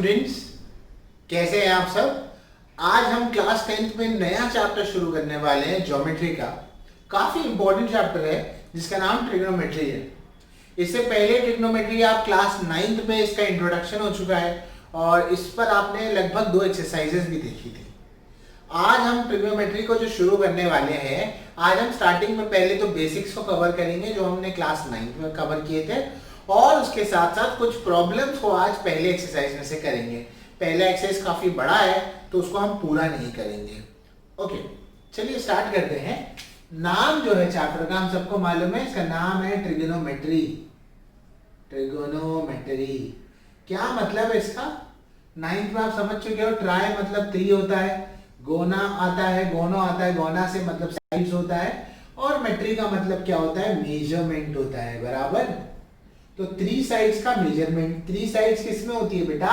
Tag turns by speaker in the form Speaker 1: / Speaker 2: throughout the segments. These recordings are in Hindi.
Speaker 1: स्टूडेंट्स, कैसे हैं आप सब। आज हम क्लास 10th में नया चैप्टर शुरू करने वाले हैं ज्योमेट्री का। काफी इंपॉर्टेंट चैप्टर है जिसका नाम ट्रिग्नोमेट्री है। इससे पहले ट्रिग्नोमेट्री आप क्लास 9th में इसका इंट्रोडक्शन हो चुका है और इस पर आपने लगभग 2 एक्सरसाइजेस भी देखी थी। आज हम ट्रिग्नोमेट्री को जो शुरू करने वाले हैं, आज हम स्टार्टिंग में पहले तो बेसिक्स को कवर करेंगे जो हमने क्लास 9th में कवर किए थे, और उसके साथ साथ कुछ प्रॉब्लम्स को आज पहले एक्सरसाइज में से करेंगे। पहला एक्सरसाइज काफी बड़ा है तो उसको हम पूरा नहीं करेंगे। ओके, चलिए स्टार्ट करते हैं। नाम जो है चैप्टर का हम सबको मालूम है, इसका नाम है ट्रिग्नोमेट्री। ट्रिग्नोमेट्री क्या मतलब है इसका? 9th में आप समझ चुके हो। ट्राई मतलब 3 होता है, गोना आता है, गोनो आता है, गोना से मतलब साइड्स होता है, और मेट्री का मतलब क्या होता है? मेजरमेंट होता है, बराबर। तो 3 साइड्स का मेजरमेंट। 3 साइड्स किस में होती है बेटा?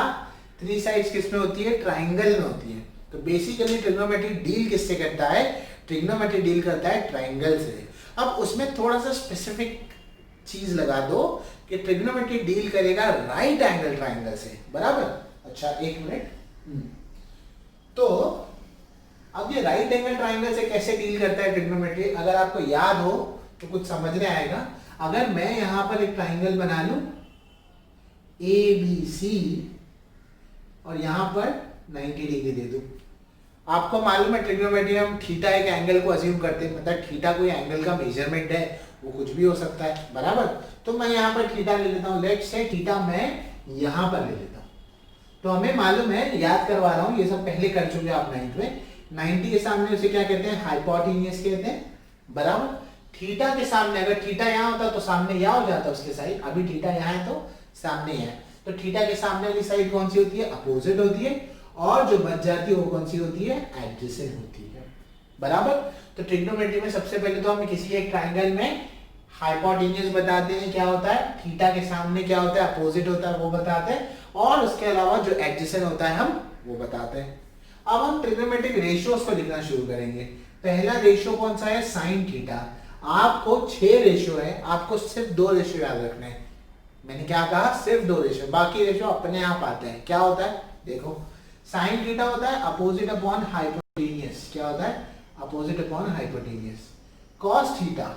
Speaker 1: 3 साइड्स किस में होती है? ट्राइंगल में होती है। तो बेसिकली ट्रिग्नोमेट्री डील किससे करता है? ट्रिग्नोमेट्री डील करता है ट्राइंगल से। अब उसमें थोड़ा सा स्पेसिफिक चीज लगा दो कि ट्रिग्नोमेट्री डील करेगा राइट एंगल ट्राइंगल से, बराबर। अच्छा, 1 मिनट। तो अब ये राइट एंगल ट्राइंगल से कैसे डील करता है ट्रिग्नोमेट्री, अगर आपको याद हो तो कुछ समझने आएगा। अगर मैं यहां पर एक ट्राइंगल बना लूं ABC और यहां पर 90 डिग्री दे दूं, आपको मालूम है ट्रिग्नोमेट्री में हम थीटा एक एंगल को अज्यूम करते हैं, मतलब थीटा कोई एंगल का मेजरमेंट है, वो कुछ भी हो सकता है, बराबर। तो मैं यहां पर थीटा ले लेता हूं, लेट्स से थीटा मैं यहां पर ले लेता हूं। तो हमें मालूम है, याद करवा रहा हूं, ये सब पहले कर चुके आप 9th में। 90 के सामने उसे क्या कहते हैं? हाइपोटेन्यूज कहते हैं, बराबर। थीटा के सामने अगर थीटा यहाँ होता तो सामने यहाँ हो जाता उसके साइड, अभी थीटा यहाँ है तो सामने है। तो थीटा के सामने वाली साइड कौन सी होती है? अपोजिट होती है, और जो बच जाती है वो कौन सी होती है? एडजेसेंट होती है, बराबर। तो ट्रिग्नोमेट्री में सबसे पहले तो हम किसी एक ट्राइंगल में हाइपोटेन्यूज बताते हैं, क्या होता है? थीटा के सामने क्या होता है? अपोजिट होता है, वो बताते हैं, और उसके अलावा जो एडजेसेंट होता है हम वो बताते हैं। अब हम ट्रिग्नोमेट्रिक रेशियोज को लिखना शुरू करेंगे। पहला रेशियो कौन सा है? Sine theta. आपको 6 रेशियो है, आपको सिर्फ 2 रेशियो याद रखने हैं। मैंने क्या कहा? सिर्फ 2 रेशियो, बाकी रेशियो अपने आप आते हैं। क्या होता है? देखो, साइन थीटा होता है अपोजिट अपॉन हाइपोटेन्यूज। क्या होता है? Opposite upon hypotenuse. Cos theta,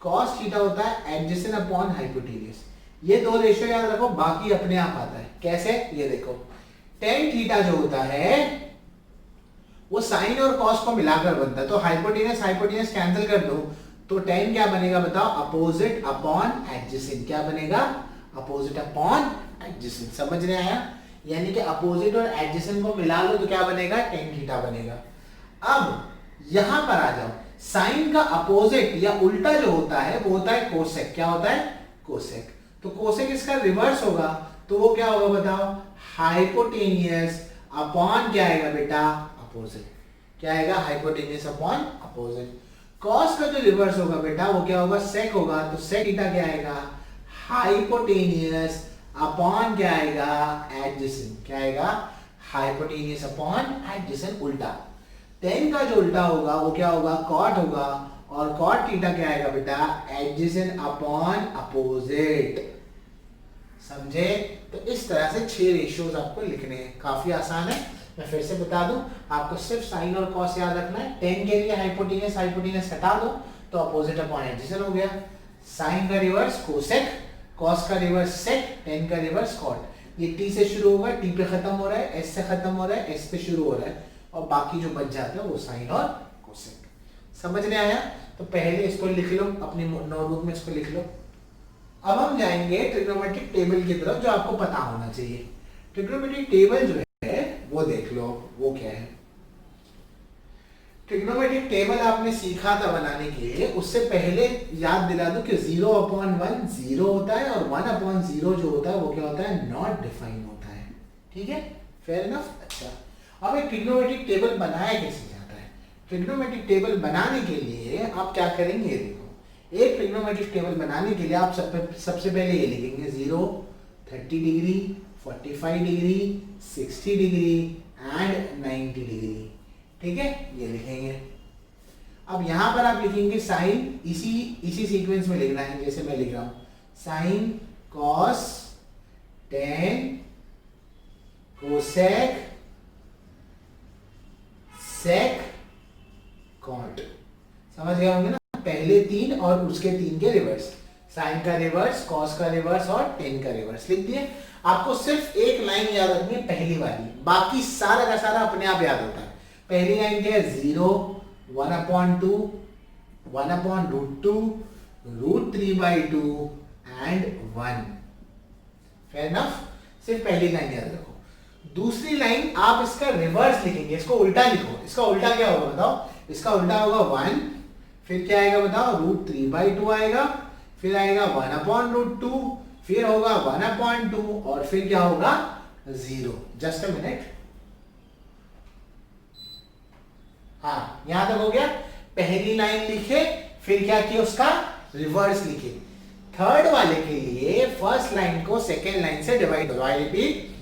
Speaker 1: cos theta होता है एडजेसेंट अपॉन हाइपोटेन्यूज। ये 2 रेशियो याद रखो, बाकी अपने आप आता है। कैसे? ये देखो, टेन थीटा जो होता है वो साइन और कॉस को मिलाकर बनता है। तो हाइपोटेन्यूज हाइपोटेन्यूज कैंसिल कर दो तो टेन क्या बनेगा बताओ? Opposite upon adjacent. क्या बनेगा? Opposite upon adjacent. समझ रहे आया? यानी कि अपोजिट और एडजेसेंट को मिला लो तो क्या बनेगा? टेन थीटा बनेगा। अब यहां पर आ जाओ, साइन का अपोजिट या उल्टा जो होता है वो होता है कोसेक। क्या होता है? कोसेक। तो कोसेक इसका रिवर्स होगा, तो वो क्या होगा बताओ? हाइपोटेन्यूज अपॉन क्या आएगा बेटा? अपोजिट। क्या आएगा? Hypotenuse upon opposite. कॉस का जो रिवर्स होगा बेटा वो क्या होगा? सेक होगा। तो सेक थीटा क्या आएगा? हाइपोटेन्यूज अपॉन क्या आएगा? एडजेसेंट। क्या आएगा? हाइपोटेन्यूज अपॉन एडजेसेंट, उल्टा। टेन का जो उल्टा होगा वो क्या होगा? कॉट होगा, और कॉट थीटा क्या आएगा बेटा? Adjacent upon opposite. समझे? तो इस तरह से 6 रेशियोज आपको लिखने हैं। काफी आसान है, मैं फिर से बता दूं, आपको सिर्फ साइन और कॉस याद रखना है। टेन के लिए हाइपोटेन्यूज हाइपोटेन्यूज हटा दो तो अपोजिट अपॉन एडजेसेंट हो गया। साइन का रिवर्स कोसेक, कॉस का रिवर्स सेक, टेन का रिवर्स कॉट। ये टी से शुरू होगा, टी पे खत्म हो रहा है, एस से खत्म हो रहा है, एस पे शुरू हो रहा है, और बाकी जो बच जाता है वो साइन और कोसेक। समझ में आया? तो पहले इसको लिख लो, अपनी नोटबुक में इसको लिख लो। अब हम जाएंगे ट्रिग्नोमेट्रिक टेबल की तरफ, जो आपको पता होना चाहिए। ट्रिग्नोमेट्रिक टेबल जो है वो देख लो, वो क्या है। ट्रिग्नोमेट्रिक टेबल आपने सीखा था बनाने के लिए, उससे पहले याद दिला दूं कि 0/1 0 होता है, और 1/0 जो होता है वो क्या होता है? नॉट डिफाइन होता है। ठीक है, फेयर इनफ। अच्छा, अब एक ट्रिग्नोमेट्रिक टेबल बनाया कैसे जाता है? ट्रिग्नोमेट्रिक टेबल बनाने के लिए आप क्या करेंगे? ये देखो, एक ट्रिग्नोमेट्रिक टेबल बनाने के लिए आप सबसे पहले ये लिखेंगे 0, 30 degree, 45 degree, 60 degree and 90 degree. ठीक है, ये लिखेंगे। अब यहां पर आप लिखेंगे साइन, इसी सीक्वेंस में लिखना है जैसे मैं लिख रहा हूं, sine cos tan cosec sec cot, समझ गए होंगे ना, पहले 3 और उसके 3 के रिवर्स, साइन का रिवर्स, कॉस का रिवर्स और टेन का रिवर्स लिख दिए। आपको सिर्फ एक लाइन याद रखनी है, पहली वाली, बाकी सारा का सारा अपने आप याद होता है। पहली लाइन क्या है, 0, 1/2, 1/√2, √3/2 एंड 1। फेयर इनफ, सिर्फ पहली लाइन याद रखो। दूसरी लाइन आप इसका रिवर्स लिखेंगे, इसको उल्टा लिखो। इसका उल्टा क्या होगा बताओ, इसका उल्टा होगा 1, फिर क्या आएगा बताओ, √3/2 आएगा, फिर आएगा 1/√2, फिर होगा 1/2 और फिर क्या होगा 0। जस्ट अ मिनट, हाँ यहां तक हो गया। पहली लाइन लिखे, फिर क्या किया, उसका रिवर्स लिखे। थर्ड वाले के लिए फर्स्ट लाइन को सेकेंड लाइन से डिवाइड करो। आई रिपीट,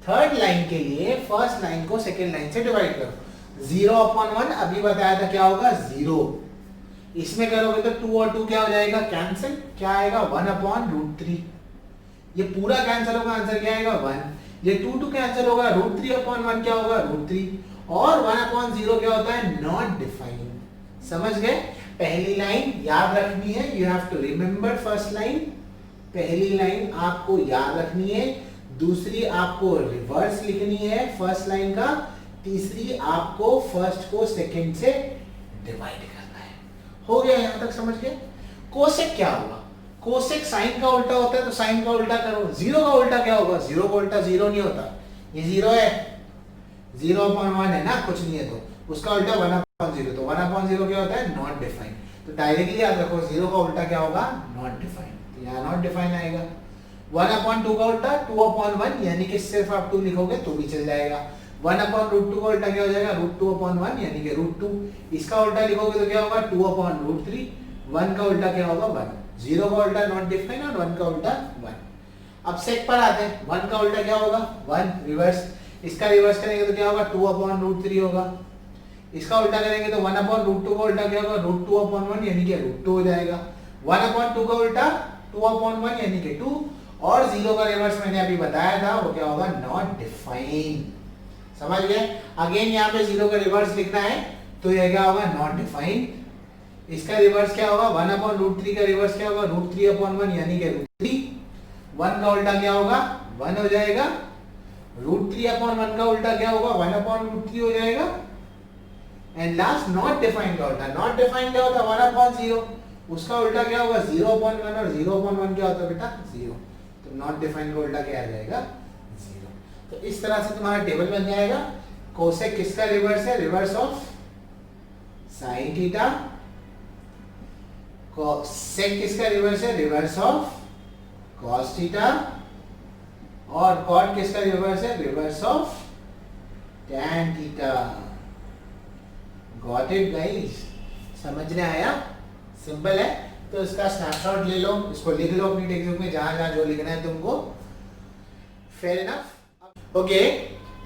Speaker 1: थर्ड लाइन के लिए फर्स्ट लाइन को सेकेंड लाइन से डिवाइड करो। 0/1 अभी बताया था क्या होगा 0, इसमें करोगे तो 2 और 2 क्या हो जाएगा, कैंसिल, क्या आएगा 1/√3, ये पूरा कैंसिल होगा, आंसर क्या आएगा 1। ये 2 कैंसिल होगा, √3/1 क्या होगा √3, और 1/0 क्या होता है, नॉट डिफाइंड। समझ गए, पहली लाइन याद रखनी है, you have to remember first line, पहली लाइन आपको याद रखनी है, दूसरी आपको रिवर्स लिखनी है फर्स्ट लाइन का, तीसरी आपको फर्स्ट को सेकंड से डिवाइड करना है। हो गया यहां तक, समझ गए। कोसेक क्या होगा, कोसेक साइन का उल्टा होता है, तो साइन का उल्टा करो। 0 का उल्टा क्या होगा, 0 का उल्टा 0 नहीं होता, ये 0 है, 0/1 है ना, कुछ नहीं है, तो उसका उल्टा 1/0, तो 1/0 क्या होता है, नॉट डिफाइंड। तो डायरेक्टली याद रखो 0 का उल्टा क्या होगा, नॉट डिफाइंड, तो यहाँ नॉट डिफाइंड आएगा। 1/2 का उल्टा 2/1, यानी कि सिर्फ आप 2 लिखोगे तो भी चल जाएगा। 1/√2 का उल्टा क्या हो जाएगा, √2/1, यानी कि √2, इसका उल्टा लिखोगे तो क्या होगा 2/√3, 1 का उल्टा क्या होगा 1, 0 का उल्टा नॉट डिफाइंड और 1 का उल्टा 1। अब सेक पर आते हैं, 1 का उल्टा क्या होगा 1, रिवर्स, इसका रिवर्स करेंगे तो क्या होगा 2/√3 होगा, इसका उल्टा करेंगे तो 1/√2 का उल्टा क्या होगा √2/1, यानी कि √2 हो जाएगा। 1/2 का उल्टा 2/1, यानी कि 2, और 0 का रिवर्स मैंने अभी बताया था, वो क्या होगा नॉट डिफाइंड। समझ गए। अगेन यहाँ पे 0 का रिवर्स लिखना है, तो यह क्या होगा नॉट डिफाइंड। इसका रिवर्स क्या होगा, 1/√3 का रिवर्स क्या होगा √3/1, यानी कि √3। 1 का उल्टा क्या होगा 1 हो जाएगा, √3/1 का उल्टा क्या होगा 1/√3 हो जाएगा, एंड लास्ट नॉट डिफाइंड का उल्टा, नॉट डिफाइंड क्या होता है 1/0, उसका उल्टा क्या होगा 0/1, और 0/1 क्या होता है बेटा 0, तो नॉट डिफाइंड का उल्टा क्या आ जाएगा 0। तो इस तरह से तुम्हारा टेबल बन जाएगा। कोसेक किसका रिवर्स है, रिवर्स ऑफ साइन थीटा। सेक किसका रिवर्स है, रिवर्स ऑफ कॉस थीटा। और कॉट किसका रिवर्स है, reverse of tan theta. Got it guys, समझने आया, सिंपल है। तो इसका स्नैपशॉट ले लो, इसको लिख लो अपनी टेक्स्ट बुक में, जहां जहां जो लिखना है तुमको। Fair enough, okay.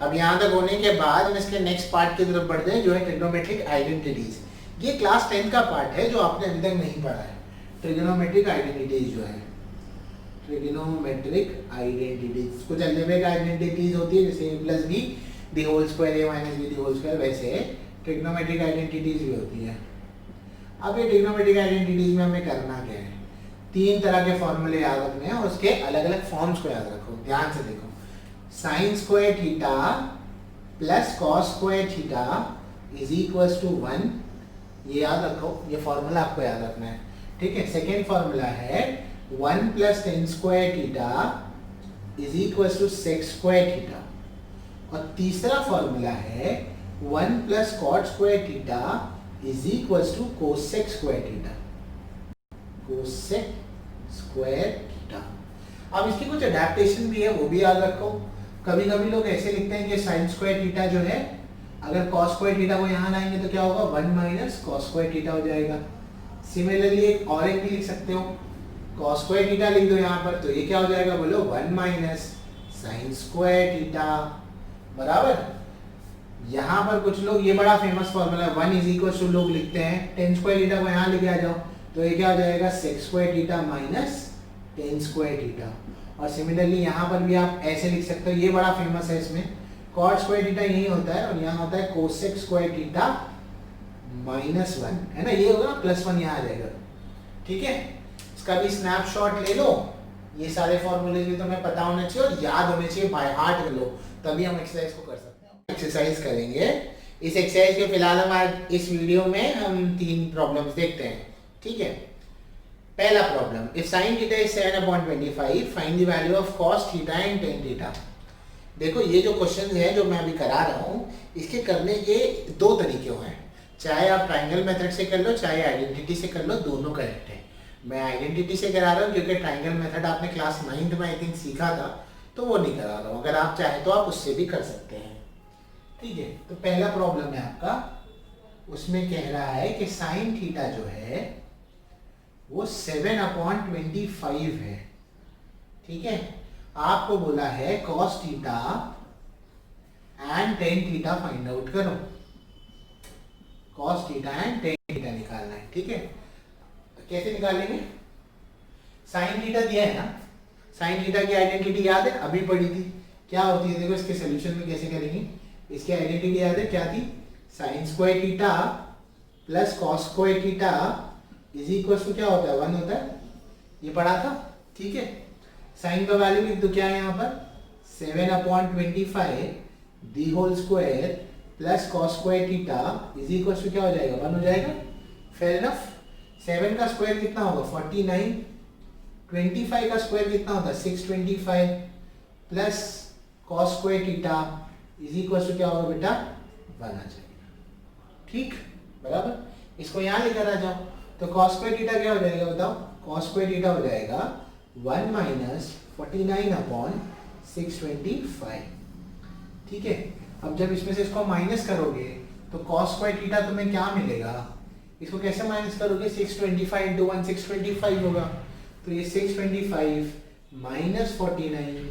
Speaker 1: अब यहां तक होने के बाद हम इसके नेक्स्ट पार्ट की तरफ बढ़ते हैं, जो है ट्रिग्नोमेट्रिक आइडेंटिटीज। ये क्लास 10 का पार्ट है जो आपने अभी तक नहीं पढ़ा है। ट्रिग्नोमेट्रिक आइडेंटिटीज जो है, ट्रिग्नोमेट्रिक आइडेंटिटीज, कुछ अलजेब्रिक आइडेंटिटीज होती है, जैसे a+b the whole square a - b the whole square, वैसे ट्रिग्नोमेट्रिक आइडेंटिटीज भी होती है। अब ये ट्रिग्नोमेट्रिक आइडेंटिटीज में हमें करना क्या है, 3 तरह के फॉर्मूले याद रखने हैं और उसके अलग अलग फॉर्म्स को याद रखो। ध्यान से देखो, sine square theta plus cos square theta is equals to 1, ये याद रखो, ये फॉर्मूला आपको याद रखना है, ठीक है। सेकेंड फॉर्मूला है 1 plus tan square theta is equals to sec square theta, और तीसरा फॉर्मूला है 1 plus cot square theta is equals to cosec square theta, cosec square theta. अब इसकी कुछ अडेप्टेशन भी है, वो भी याद रखो। कभी कभी लोग ऐसे लिखते हैं कि साइन स्क्वायर थीटा जो है, अगर कॉस स्क्वायर थीटा को यहाँ लाएंगे तो क्या होगा 1 माइनस कॉस स्क्वायर थीटा हो जाएगा। सिमिलरली एक और एक भी लिख सकते हो, कॉस स्क्वायर थीटा लिख दो यहाँ पर, तो ये क्या हो जाएगा बोलो 1 माइनस साइन स्क्वायर थीटा, बराबर। यहाँ पर कुछ लोग, ये बड़ा famous formula 1 is equal to लोग लिखते हैं टेन स्क्वायर थीटा को यहाँ लेके आ जाओ, तो ये क्या हो जाएगा sec square theta minus tan square theta. और सिमिलरली यहाँ पर भी आप ऐसे लिख सकते हो, ये बड़ा फेमस है इसमें कॉट स्क्वायर थीटा यही होता है और यहाँ होता है कोसेक स्क्वायर थीटा -1, है ना, ये होगा +1 यहाँ आ जाएगा। ठीक है, इसका भी स्नैपशॉट ले लो, ये सारे फॉर्मूले भी तुम्हें पता होने चाहिए और याद होने चाहिए, बाय हार्ट कर लो, तभी हम एक्सरसाइज को कर सकते हैं। एक्सरसाइज करेंगे, इस एक्सरसाइज के फिलहाल हम आज इस वीडियो में हम 3 प्रॉब्लम्स देखते हैं। ठीक है, पहला problem, if sin theta is 7/25 find the value of cos theta and tan theta. देखो ये जो क्वेश्चन है जो मैं अभी करा रहा हूँ, इसके करने के 2 तरीके हैं, चाहे आप ट्राइंगल मेथड से कर लो चाहे आइडेंटिटी से कर लो, दोनों करेक्ट है। मैं आइडेंटिटी से करा रहा हूँ क्योंकि ट्राइंगल मेथड आपने क्लास 9th में आई थिंक सीखा था, तो वो नहीं करा रहा हूँ। अगर आप चाहे तो आप उससे भी कर सकते हैं। ठीक है, तो पहला प्रॉब्लम है आपका, उसमें कह रहा है कि साइन थीटा जो है वो 7/25 है। ठीक है, आपको बोला है cos theta and tan theta find out करो, cos theta and tan theta निकालना है। ठीक है, कैसे निकालेंगे? साइन थीटा दिया है ना, साइन थीटा की आइडेंटिटी याद है, अभी पढ़ी थी, क्या होती है? देखो इसके सोल्यूशन में कैसे करेंगे, इसकी आइडेंटिटी याद है, क्या थी? Sine square theta plus cos square theta is equal to क्या होता है? 1 होता है, ये पढ़ा था। ठीक है, साइन का वैल्यू लिख दो, क्या है यहाँ पर? 7/25 the whole square plus cos square theta is equal to क्या हो जाएगा? 1 हो जाएगा। Fair enough. 7 का स्क्वायर कितना होगा? 49। 25 का स्क्वायर कितना होता है? 625 plus cos square theta is equal to क्या होगा बेटा? 1 आ जाएगा। ठीक, बराबर। इसको यहाँ लेकर आ जाओ, तो कॉस स्क्वायर थीटा क्या हो जाएगा बताओ? कॉस स्क्वायर थीटा हो जाएगा 1 - 49/625। ठीक है, अब जब इसमें से इसको माइनस करोगे तो कॉस स्क्वायर थीटा तुम्हें क्या मिलेगा? इसको कैसे माइनस करोगे? 625 × 1 625 होगा, तो ये 625 - 49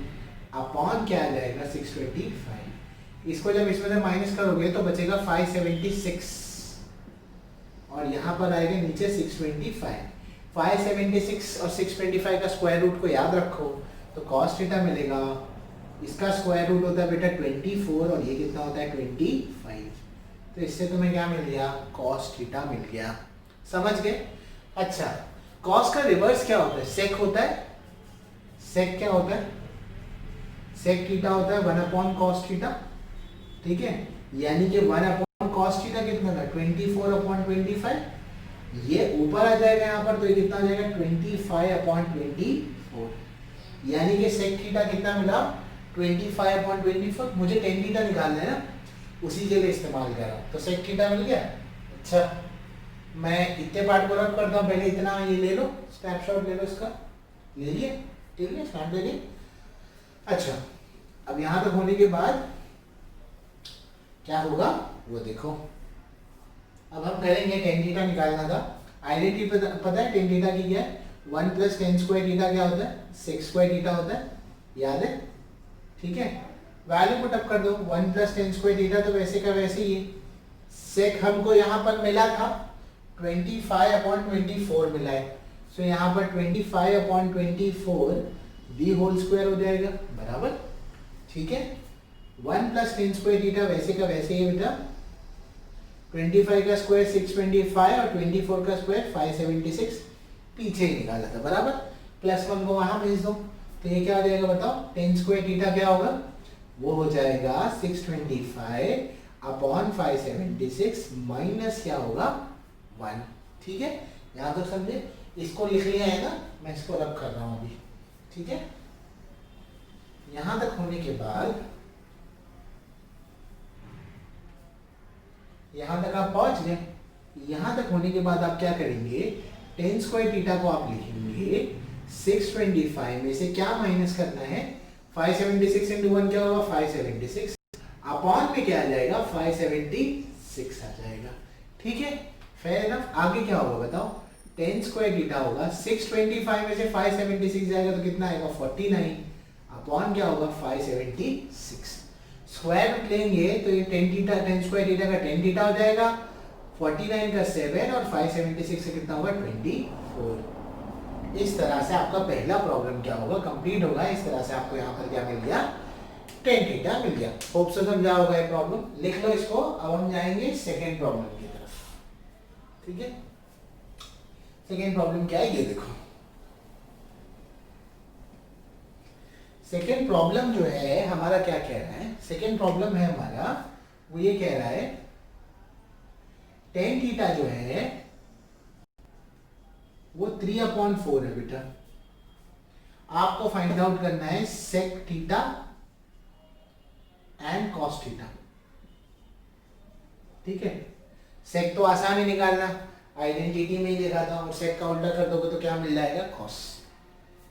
Speaker 1: अपॉन क्या आ जाएगा? 625। इसको जब इसमें से माइनस करोगे तो बचेगा 576 और यहाँ पर आएगा नीचे 625। 576 और 625 का स्क्वायर रूट को याद रखो, तो cos थीटा मिलेगा, इसका स्क्वायर रूट होता है बेटा 24 और ये कितना होता है? 25। तो इससे तुम्हें क्या मिल गया? cos थीटा मिल गया। समझ गए? अच्छा, cos का रिवर्स क्या होता है? sec होता है। sec क्या होता है? sec थीटा होता है 1/cos थीटा। ठीक है, यानी कि 1/cos थीटा कितना था? 24/25। ये ऊपर आ जाएगा यहाँ पर, तो ये कितना आ जाएगा? 25/24। यानी कि sec थीटा कितना मिला? 25/24। मुझे tan थीटा निकालना है ना, उसी के लिए इस्तेमाल कर रहा हूँ, तो sec थीटा मिल गया। अच्छा, मैं इतने पार्ट को रब करता हूँ, पहले इतना ये ले लो, स्नैपशॉट ले लो, इसका ले लिए। ठीक है, स्नैप ले लिए। अच्छा, अब यहाँ तक होने के बाद क्या होगा वो देखो। अब हम करेंगे tan थीटा निकालना था। आइडेंटिटी पता है tan थीटा की क्या है? 1 + tan स्क्वायर थीटा क्या होता है? sec स्क्वायर थीटा होता है, याद है? ठीक है, वैल्यू पुट अप कर दो। 1 + tan स्क्वायर थीटा तो वैसे का वैसे ही है। sec हमको यहाँ पर मिला था 25/24 मिला है, सो यहाँ पर 25/24 दी होल स्क्वायर हो जाएगा, बराबर। ठीक है, 1 + tan स्क्वायर थीटा वैसे का वैसे ही बेटा। 25 का स्क्वायर 625 और 24 का स्क्वायर 576, पीछे ही निकाला था, बराबर। +1 को वहां भेज दो, तो ये क्या हो जाएगा बताओ? tan स्क्वायर थीटा क्या होगा? वो हो जाएगा 625/576 माइनस क्या होगा? 1। ठीक है, यहाँ तक समझे? इसको लिख लिया है ना, मैं इसको रब कर रहा हूँ अभी। ठीक है, यहाँ तक होने के बाद, यहाँ तक आप पहुंच गए। यहाँ तक होने के बाद आप क्या करेंगे? tan स्क्वायर थीटा को आप लिखेंगे 625 में से क्या माइनस करना है? 576 × 1 क्या होगा? 576 अपॉन में क्या आ जाएगा? 576 आ जाएगा। ठीक है, फेयर इनफ। आगे क्या होगा बताओ? tan स्क्वायर थीटा होगा 625 में से 576 जाएगा तो कितना आएगा? 49 अपॉन क्या होगा? 576। स्क्वायर रूट लेंगे तो ये tan स्क्वायर थीटा का tan थीटा हो जाएगा, 49 का 7 और 576 से कितना होगा? 24। इस तरह से आपका पहला प्रॉब्लम क्या होगा? कंप्लीट होगा। इस तरह से आपको यहाँ पर क्या मिल गया? टेन थीटा मिल गया। होप से समझा होगा ये प्रॉब्लम, लिख लो इसको। अब हम जाएंगे सेकेंड प्रॉब्लम की तरफ, ठीक है। सेकेंड प्रॉब्लम क्या है ये देखो। सेकेंड प्रॉब्लम जो है हमारा क्या कह रहा है, सेकेंड प्रॉब्लम है हमारा वो ये कह रहा है टेन थीटा जो है वो 3/4 है बेटा। आपको फाइंड आउट करना है sec theta and cos theta, ठीक है। सेक तो आसान ही निकालना, आइडेंटिटी में ही लिखा था, और सेक का उल्टा कर दोगे तो क्या मिल जाएगा, कॉस,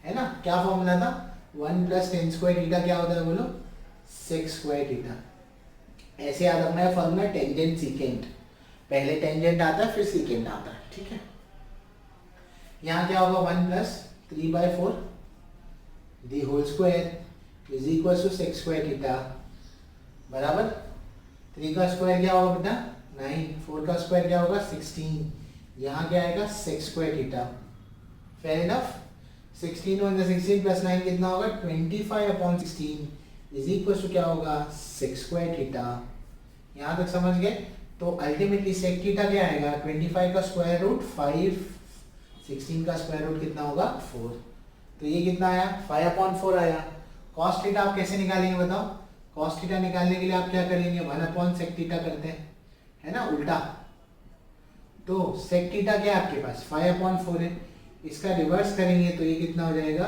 Speaker 1: है ना। क्या फॉर्मूला था, 1 + tan स्क्वायर थीटा क्या होता है बोलो, सेक स्क्वायर थीटा। ऐसे याद रखना है फॉर्मूला, टेंजेंट सीकेंट, पहले टेंजेंट आता है फिर सीकेंट आता है, ठीक है। यहाँ क्या होगा 1 + 3/4 the whole square is equal to sec square theta बराबर 3 का स्क्वायर क्या होगा बेटा 9, 4 का स्क्वायर क्या होगा 16, यहाँ क्या आएगा sec square theta. Fair enough. 16 × 16 + 9 कितना होगा 25/16 इज इक्वल टू क्या होगा सेक स्क्वायर थीटा। यहाँ तक समझ गए। तो अल्टीमेटली सेक थीटा क्या आएगा 25 का स्क्वायर रूट 5, 16 का स्क्वायर रूट कितना होगा 4, तो ये कितना आया 5/4 आया। कॉस थीटा आप कैसे निकालेंगे बताओ। कॉस थीटा निकालने के लिए आप क्या करेंगे 1/sec थीटा करते हैं, है ना, उल्टा। तो sec थीटा क्या है आपके पास 5/4 है, इसका रिवर्स करेंगे तो ये कितना हो जाएगा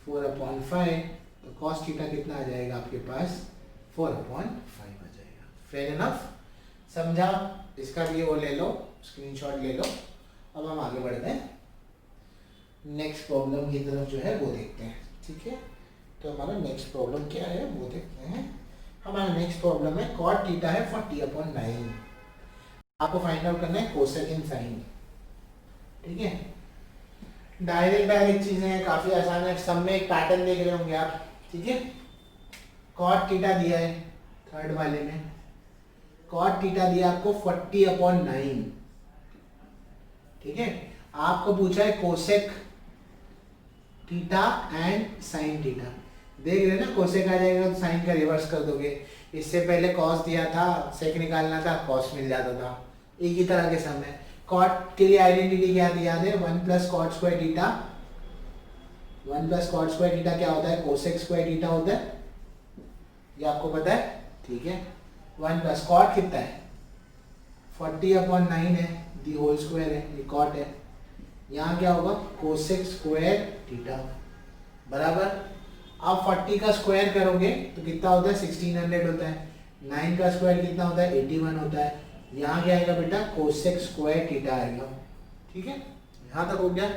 Speaker 1: 4/5, तो कॉस थीटा कितना आ जाएगा आपके पास 4/5 आ जाएगा। फेयर इनफ, समझा। इसका भी वो ले लो, स्क्रीनशॉट ले लो। अब हम आगे बढ़ते हैं, नेक्स्ट प्रॉब्लम की तरफ जो है वो देखते हैं, ठीक है। तो हमारा नेक्स्ट प्रॉब्लम क्या है वो देखते हैं। हमारा नेक्स्ट प्रॉब्लम है cot थीटा है 40/9, आपको फाइंड आउट करना है कोसेकेंड साइन, ठीक है। डायरेक्ट चीजें हैं, काफी आसान है, सब में एक पैटर्न देख रहे होंगे आप, ठीक है। cot थीटा दिया है थर्ड वाले में, cot थीटा दिया आपको 40/9, ठीक है। आपको पूछा है cosec theta and sine theta, देख रहे ना, कोसेक आ जाएगा तो साइन का रिवर्स कर दोगे। इससे पहले कॉस दिया था, सेक निकालना था, कॉस मिल जाता था, एक ही तरह के सम है। कॉट के लिए आइडेंटिटी क्या दी याद है 1 + cot square theta, 1 + cot square theta क्या होता है कोसेक स्क्वायर थीटा होता है, ये आपको पता है, ठीक है। 1 + cot कितना है 40/9 है, दी होल स्क्वायर है, ये cot है। यहाँ क्या होगा कोसेक स्क्वायर थीटा बराबर, आप 40 का स्क्वायर करोगे तो कितना होता है 1600 होता है, 9 का स्क्वायर कितना होता है 81 होता है। यहाँ क्या आएगा बेटा कोसेक स्क्वायर थीटा आएगा, ठीक है। यहाँ तक हो गया।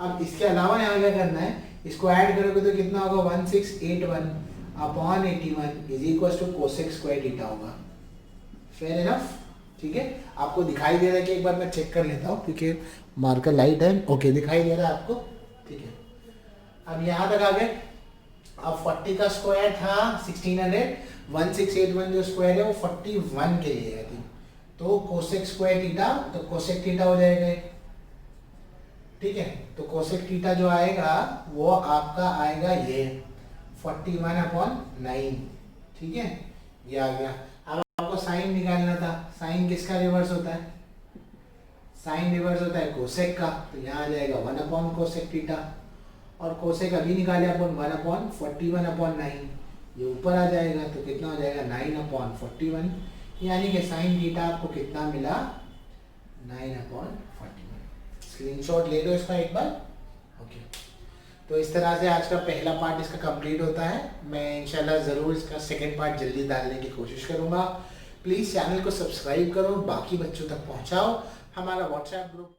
Speaker 1: अब इसके अलावा यहाँ क्या करना है, इसको ऐड करोगे तो कितना होगा 1681/81 is equal to cosec square theta होगा। फेयर इनफ, ठीक है। आपको दिखाई दे रहा है कि एक बार मैं चेक कर लेता हूँ क्योंकि मार्कर लाइट है, ओके दिखाई दे रहा है आपको, ठीक है। अब यहाँ तक आ गए। अब 40 का स्क्वायर था 1600, 1681 जो स्क्वायर है वो 41 के लिए है, तो कोसेक स्क्वायर थीटा, तो कोसेक थीटा हो जाएगा, ठीक है। तो कोसेक थीटा जो आएगा वो आपका आएगा ये 41/9, ठीक है, ये आ गया। अब आपको साइन निकालना था, साइन किसका रिवर्स होता है, साइन रिवर्स होता है कोसेक का, तो यहाँ आ जाएगा 1/कोसेक थीटा, और कोसेक अभी निकाले अपन 1/41/9, ये ऊपर आ जाएगा तो कितना हो जाएगा 9/41, यानी कि साइन थीटा आपको कितना मिला 9/41। स्क्रीनशॉट ले लो इसका एक बार, ओके। तो इस तरह से आज का पहला पार्ट इसका कंप्लीट होता है। मैं इंशाल्लाह ज़रूर इसका सेकंड पार्ट जल्दी डालने की कोशिश करूँगा। प्लीज़ चैनल को सब्सक्राइब करो, बाकी बच्चों तक पहुँचाओ, हमारा व्हाट्सएप ग्रुप